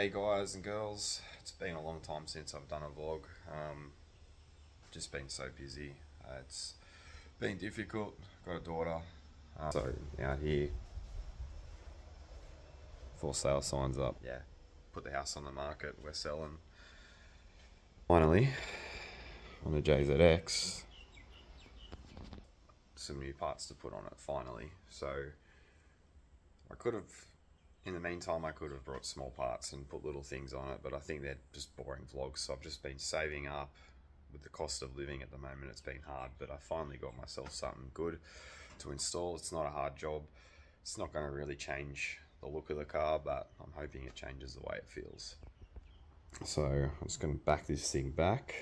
G'day guys and girls. It's been a long time since I've done a vlog. Just been so busy. It's been difficult. Got a daughter. So out here, for sale signs up. Yeah, put the house on the market. We're selling. Finally, on the JZX, some new parts to put on it. Finally, so I could have. In the meantime, I could have brought small parts and put little things on it, but I think they're just boring vlogs, so I've just been saving up. With the cost of living at the moment, it's been hard, but I finally got myself something good to install. It's not a hard job. It's not going to really change the look of the car, but I'm hoping it changes the way it feels. So I'm just going to back this thing back.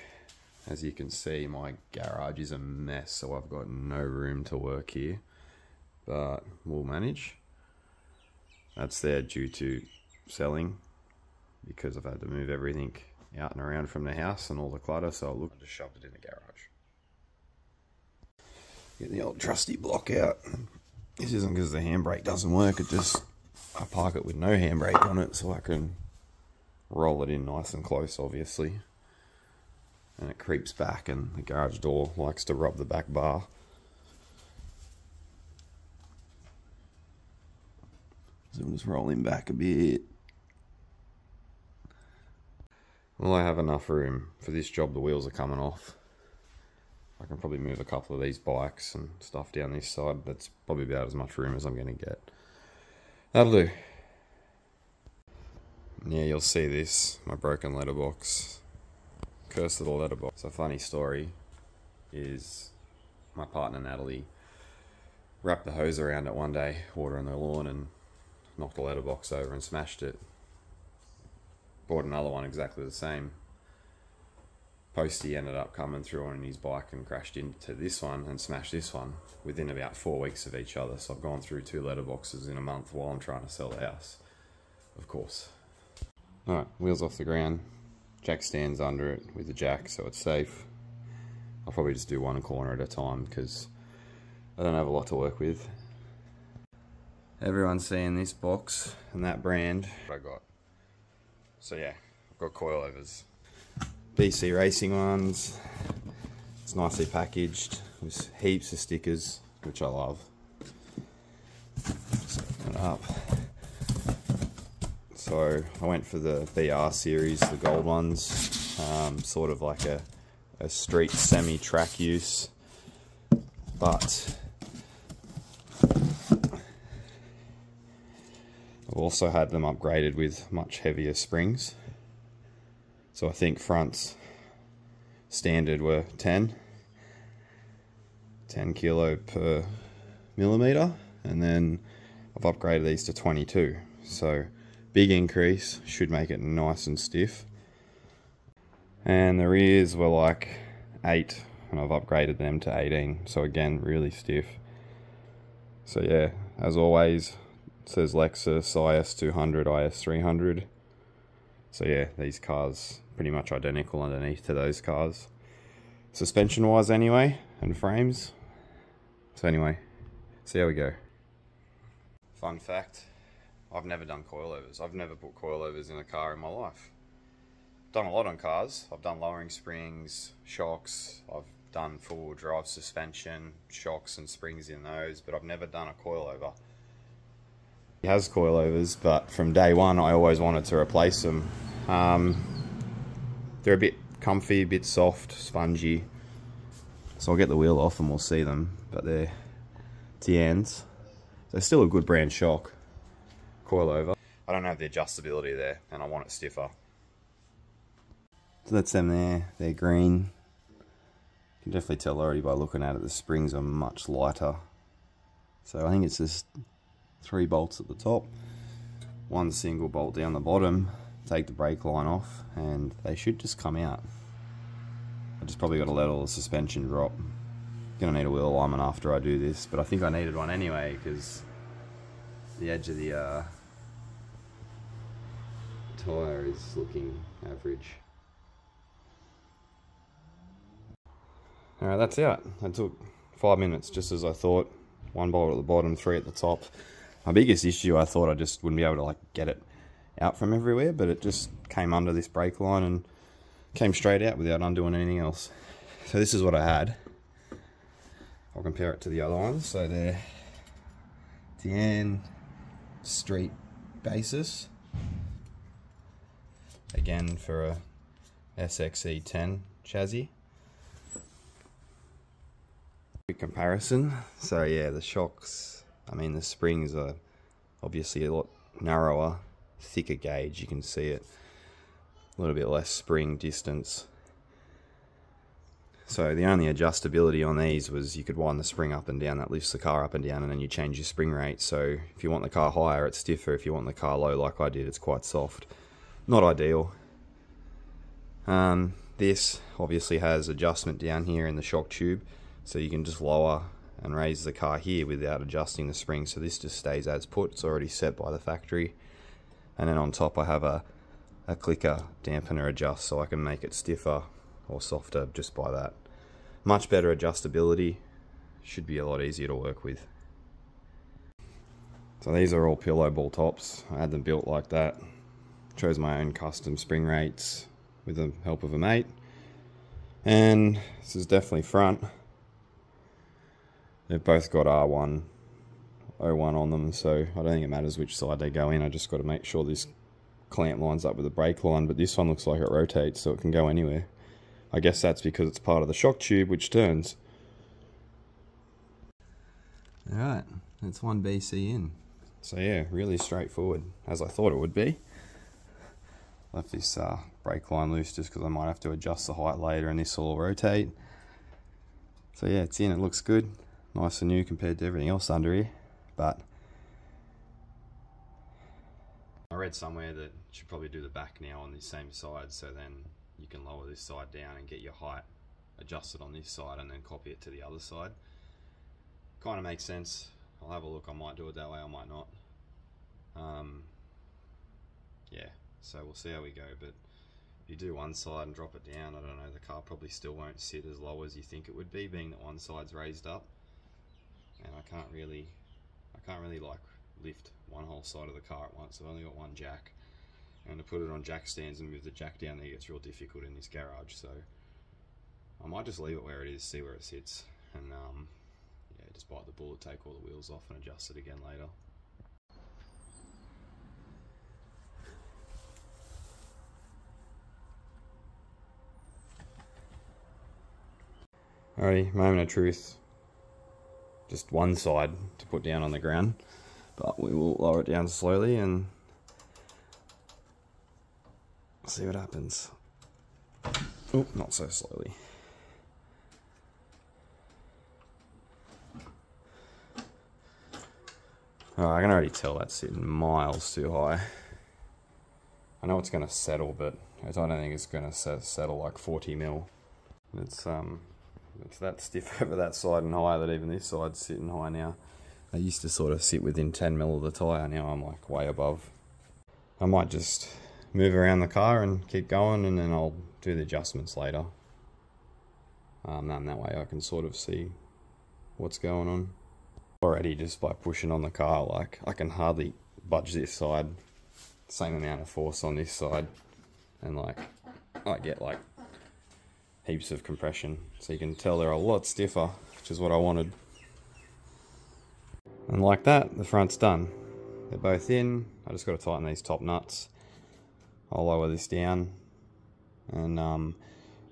As you can see, my garage is a mess, so I've got no room to work here, but we'll manage. That's there due to selling, because I've had to move everything out and around from the house and all the clutter, so I just shoved it in the garage. Get the old trusty block out. This isn't because the handbrake doesn't work, it just, I park it with no handbrake on it so I can roll it in nice and close, obviously. And it creeps back and the garage door likes to rub the back bar. So I'm just rolling back a bit. Well, I have enough room for this job. The wheels are coming off. I can probably move a couple of these bikes and stuff down this side. That's probably about as much room as I'm going to get. That'll do. Yeah, you'll see this, my broken letterbox. Curse of the letterbox. So a funny story is my partner Natalie wrapped the hose around it one day, watering the lawn, and knocked the letterbox over and smashed it. Bought another one exactly the same. Postie ended up coming through on his bike and crashed into this one and smashed this one within about 4 weeks of each other. So I've gone through 2 letterboxes in a month while I'm trying to sell the house, of course. Alright, wheels off the ground. Jack stands under it with the jack so it's safe. I'll probably just do one corner at a time because I don't have a lot to work with. Everyone's seeing this box and that brand. What I got. So yeah, I've got coilovers. BC Racing ones. It's nicely packaged with heaps of stickers, which I love. Just open it up. So I went for the BR series, the gold ones. Sort of like a street semi-track use. But I've also had them upgraded with much heavier springs. So I think fronts standard were 10 kilo per millimeter, and then I've upgraded these to 22. So big increase, should make it nice and stiff. And the rears were like 8 and I've upgraded them to 18. So again, really stiff. So yeah, as always, it says Lexus IS200, IS300. So yeah, these cars pretty much identical underneath to those cars. Suspension wise anyway, and frames. So anyway, see how we go. Fun fact, I've never done coilovers. I've never put coilovers in a car in my life. Done a lot on cars. I've done lowering springs, shocks, I've done four-wheel drive suspension, shocks and springs in those, but I've never done a coilover. He has coilovers, but from day one I always wanted to replace them. They're a bit comfy, a bit soft, spongy. So I'll get the wheel off and we'll see them, but they're Tians. They're still a good brand shock. Coilover. I don't have the adjustability there and I want it stiffer. So that's them there, they're green. You can definitely tell already by looking at it, the springs are much lighter. So I think it's just 3 bolts at the top, 1 single bolt down the bottom, take the brake line off, and they should just come out. I just probably got to let all the suspension drop. Gonna need a wheel alignment after I do this, but I think I needed one anyway because the edge of the tyre is looking average. Alright, that's out. That took 5 minutes, just as I thought. 1 bolt at the bottom, 3 at the top. My biggest issue, I thought I just wouldn't be able to like get it out from everywhere, but it just came under this brake line and came straight out without undoing anything else. So this is what I had. I'll compare it to the other ones. So they're Dean Street basis. Again for a SXE10 chassis. Quick comparison. So yeah, the shocks, I mean the springs are obviously a lot narrower, thicker gauge, you can see it. A little bit less spring distance. So the only adjustability on these was you could wind the spring up and down, that lifts the car up and down, and then you change your spring rate. So if you want the car higher, it's stiffer. If you want the car low, like I did, it's quite soft. Not ideal. This obviously has adjustment down here in the shock tube, so you can just lower and raise the car here without adjusting the spring. So this just stays as put, it's already set by the factory. And then on top I have a clicker dampener adjust, so I can make it stiffer or softer just by that. Much better adjustability, should be a lot easier to work with. So these are all pillow ball tops. I had them built like that. Chose my own custom spring rates with the help of a mate. And this is definitely front. They've both got R1, O1 on them, so I don't think it matters which side they go in. I just got to make sure this clamp lines up with the brake line, but this one looks like it rotates, so it can go anywhere. I guess that's because it's part of the shock tube which turns. Alright, that's 1 BC in. So yeah, really straightforward, as I thought it would be. Left this brake line loose just because I might have to adjust the height later and this will all rotate. So yeah, it's in, it looks good. Nice and new compared to everything else under here. But I read somewhere that you should probably do the back now on this same side, so then you can lower this side down and get your height adjusted on this side and then copy it to the other side. Kind of makes sense. I'll have a look, I might do it that way, I might not. Yeah, so we'll see how we go, but if you do one side and drop it down, I don't know, the car probably still won't sit as low as you think it would be, being that one side's raised up. And I can't really like lift one whole side of the car at once. I've only got one jack, and to put it on jack stands and move the jack down there gets real difficult in this garage, so I might just leave it where it is, see where it sits, and yeah, just bite the bullet, take all the wheels off and adjust it again later. Alrighty, moment of truth. Just one side to put down on the ground, but we will lower it down slowly and see what happens. Oh, not so slowly. Oh, I can already tell that's sitting miles too high. I know it's going to settle, but I don't think it's going to settle like 40 mil. It's that stiff over that side and high that even this side's sitting high now. I used to sort of sit within 10 mil of the tyre, now I'm like way above. I might just move around the car and keep going, and then I'll do the adjustments later. And that way I can sort of see what's going on. Already just by pushing on the car, like I can hardly budge this side, same amount of force on this side, and like I get like heaps of compression, so you can tell they're a lot stiffer, which is what I wanted. And like that, the front's done. They're both in. I just got to tighten these top nuts. I'll lower this down, and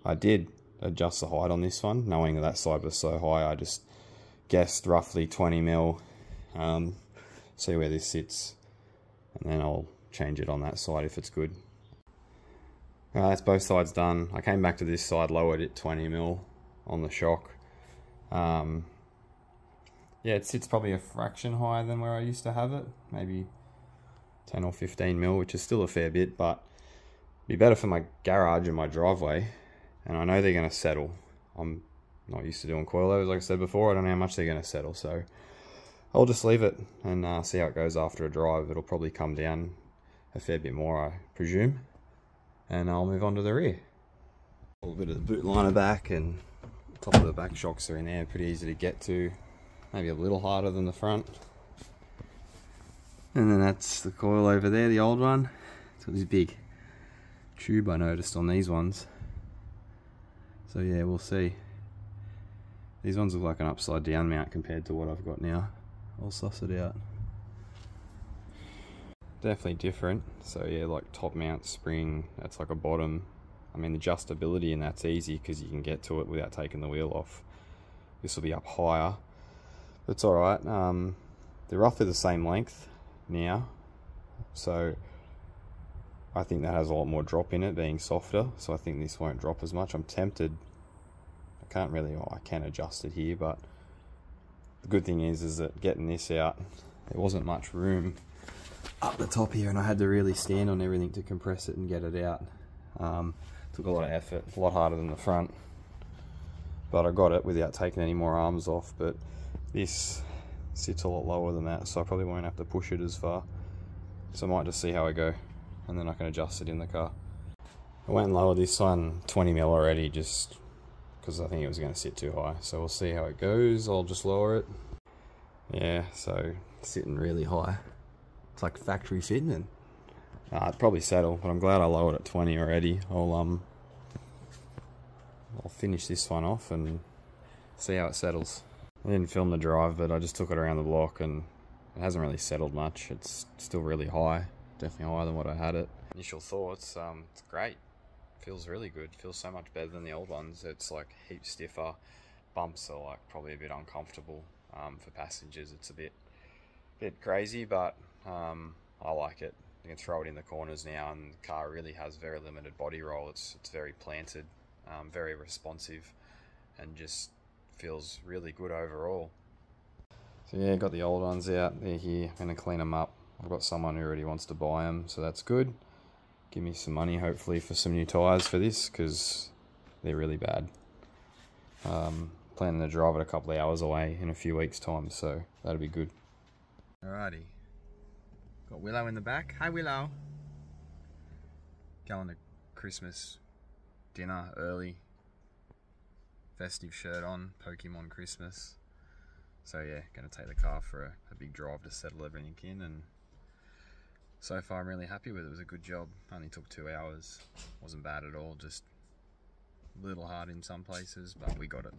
I did adjust the height on this one, knowing that side was so high. I just guessed roughly 20 mil, see where this sits, and then I'll change it on that side if it's good. That's both sides done. I came back to this side, lowered it 20 mil on the shock. Yeah, it sits probably a fraction higher than where I used to have it, maybe 10 or 15 mil, which is still a fair bit, but be better for my garage and my driveway, and I know they're going to settle. I'm not used to doing coilovers, like I said before. I don't know how much they're going to settle, so I'll just leave it and see how it goes after a drive. It'll probably come down a fair bit more, I presume, and I'll move on to the rear. A little bit of the boot liner back, and top of the back shocks are in there, pretty easy to get to, maybe a little harder than the front. And then that's the coil over there, the old one. It's got this big tube I noticed on these ones. So yeah, we'll see. These ones look like an upside down mount compared to what I've got now. I'll suss it out. Definitely different. So yeah, like top mount spring, that's like a bottom. I mean, the adjustability and that's easy because you can get to it without taking the wheel off. This will be up higher. That's alright. They're roughly the same length now. So I think that has a lot more drop in it, being softer. So I think this won't drop as much. I'm tempted. I can't really, I can adjust it here, but the good thing is that getting this out, there wasn't much room up the top here, and I had to really stand on everything to compress it and get it out. Took a lot of effort, a lot harder than the front, but I got it without taking any more arms off. But this sits a lot lower than that, so I probably won't have to push it as far. So I might just see how I go, and then I can adjust it in the car. I went and lowered this one 20 mil already, just because I think it was going to sit too high. So we'll see how it goes. I'll just lower it. Yeah, so sitting really high. It's like factory fitting. It'd probably settle, but I'm glad I lowered it 20 already. I'll finish this one off and see how it settles. I didn't film the drive, but I just took it around the block and it hasn't really settled much. It's still really high, definitely higher than what I had it. Initial thoughts, it's great. Feels really good. Feels so much better than the old ones. It's like heaps stiffer. Bumps are like probably a bit uncomfortable for passengers. It's a bit crazy, but I like it. You can throw it in the corners now, and the car really has very limited body roll. It's very planted, very responsive, and just feels really good overall. So yeah, got the old ones out. They're here. I'm going to clean them up. I've got someone who already wants to buy them, so that's good. Give me some money, hopefully, for some new tyres for this, because they're really bad. Planning to drive it a couple of hours away in a few weeks' time, so that'll be good. Alrighty. Got Willow in the back. Hi, Willow. Going to Christmas dinner early. Festive shirt on, Pokemon Christmas. So yeah, going to take the car for a big drive to settle everything in, and so far I'm really happy with it. It was a good job. Only took 2 hours. Wasn't bad at all, just a little hard in some places, but we got it.